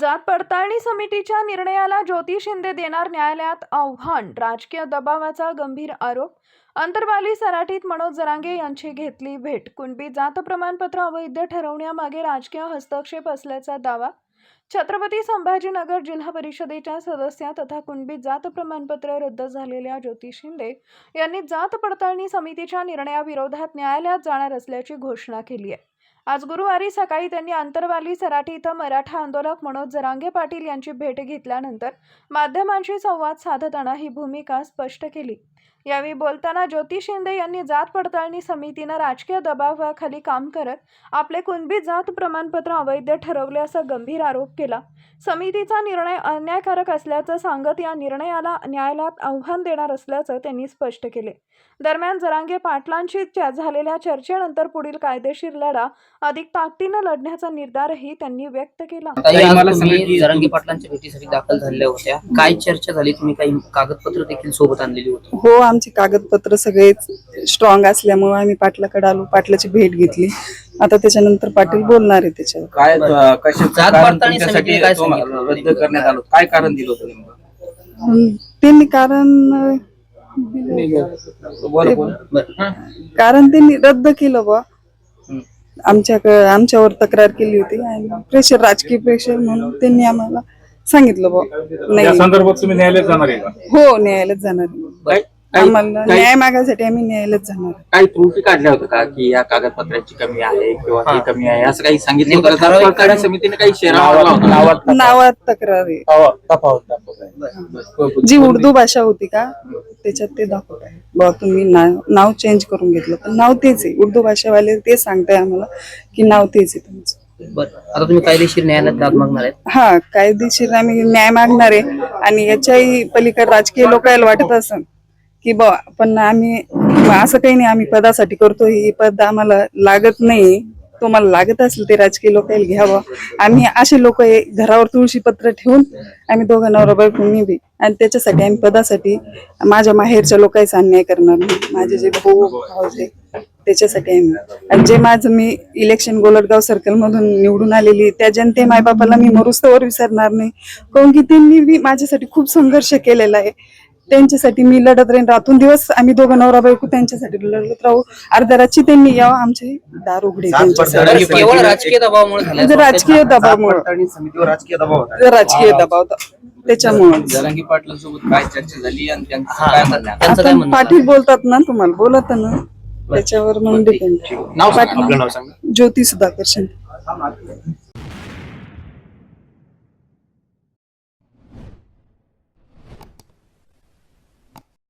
जात पडताळणी समितीच्या निर्णयाला ज्योती शिंदे देणार न्यायालयात आव्हान. राजकीय दबावाचा गंभीर आरोप. अंतरवाली सराटीत मनोज जरांगे यांची घेतली भेट. कुणबी जात प्रमाणपत्र अवैध ठरवण्यामागे राजकीय हस्तक्षेप असल्याचा दावा. छत्रपती संभाजीनगर जिल्हा परिषदेच्या सदस्या तथा कुणबी जात प्रमाणपत्र रद्द झालेल्या ज्योती शिंदे यांनी जात पडताळणी समितीच्या निर्णयाविरोधात न्यायालयात जाणार असल्याची घोषणा केली आहे. आज गुरुवारी सकाळी त्यांनी अंतरवाली सराटी इथं मराठा आंदोलक मनोज जरांगे पाटील यांची भेट घेतल्यानंतर माध्यमांशी संवाद साधताना ही भूमिका स्पष्ट केली. यावेळी बोलताना ज्योती शिंदे यांनी जात पडताळणी समितीनं राजकीय दबावाखाली काम करत आपले कुणबी जात प्रमाणपत्र अवैध ठरवले असा गंभीर आरोप केला. समितीचा निर्णय अन्यायकारक असल्याचं सांगत या निर्णयाला न्यायालयात आव्हान देणार असल्याचं त्यांनी स्पष्ट केले. दरम्यान जरांगे पाटलांशी झालेल्या चर्चेनंतर पुढील कायदेशीर लढा अधिक ताकदीनं लढण्याचा निर्धारही त्यांनी व्यक्त केला. जरांगे पाटलांच्या भेटीसाठी दाखल झालेल्या होत्या. काय चर्चा झाली? तुम्ही काही कागदपत्र देखील सोबत आणलेली होती? हो, आमचे कागदपत्र सगळे स्ट्रॉंग असल्यामुळे आम्ही पाटलाकडे आलो, पाटलाची भेट घेतली. आता त्याच्यानंतर पाटील बोलणार आहे त्याच्यावर. काय रद्द करण्यात आलं, काय कारण दिलं होतं नेमकं? त्यांनी कारण त्यांनी रद्द केलं बा. आमच्यावर तक्रार केली होती आणि प्रेशर, राजकीय प्रेशर म्हणून त्यांनी आम्हाला सांगितलं बा. या संदर्भात तुम्ही न्यायालयात जाणार आहे का? हो, न्यायालयात जाणार आहे. आम्हाला न्याय मागायसाठी आम्ही न्यायालयात जाणार. काही त्रुटी काढल्या होत्या का की या कागदपत्राची कमी आहे किंवा ही कमी आहे असं काही सांगितलं होतं का? समितीने काही नावात तक्रार आहे. जी उर्दू भाषा होती का त्याच्यात ते दाखवत आहे बा. तुम्ही नाव चेंज करून घेतलं पण नाव तेच आहे. उर्दू भाषावाले ते सांगताय आम्हाला की नाव तेच आहे तुमचं. आता तुम्ही कायदेशीर न्यायालयात दाद मागणार आहे? हा, कायदेशीर आम्ही न्याय मागणार आहे. आणि याच्याही पलीकडे राजकीय लोकांना वाटत असं की बा पण आम्ही असं काही नाही, आम्ही पदासाठी करतो, ही पद आम्हाला लागत नाही. तुम्हाला लागत असेल ते राजकीय लोकांना घ्यावं. आम्ही असे लोक घरावर तुळशी पत्र ठेवून आम्ही दोघं नवरा बायको निभी आणि त्याच्यासाठी आम्ही पदासाठी माझ्या माहेरच्या लोकांचा अन्याय करणार नाही. माझे जे भाऊ भावजे त्याच्यासाठी आम्ही, आणि जे माझं मी इलेक्शन गोलटगाव सर्कल मधून निवडून आलेली त्या जनते मायबापाला मी मरुस्तवर विसरणार नाही. काऊन की त्यांनी माझ्यासाठी खूप संघर्ष केलेला आहे. त्यांच्यासाठी मी लढत राहीन. रातून दिवस आम्ही दोघं नवरा बायको त्यांच्यासाठी लढत राहू. अर्ध्या रातची त्यांनी यावं आमचे दार उघडे. केवळ राजकीय दबावामुळे झालं? राजकीय दबावामुळे, राजकीय दबाव त्याच्यामुळे. जरांगे पाटलांसोबत काय चर्चा झाली आणि त्यांचं काय म्हणणं आहे? आता पाटील बोलतात ना, तुम्हाला बोलत ना, त्याच्यावर मग डिपेंड. नाव सांगा. ज्योती सुधाकर शिंदे.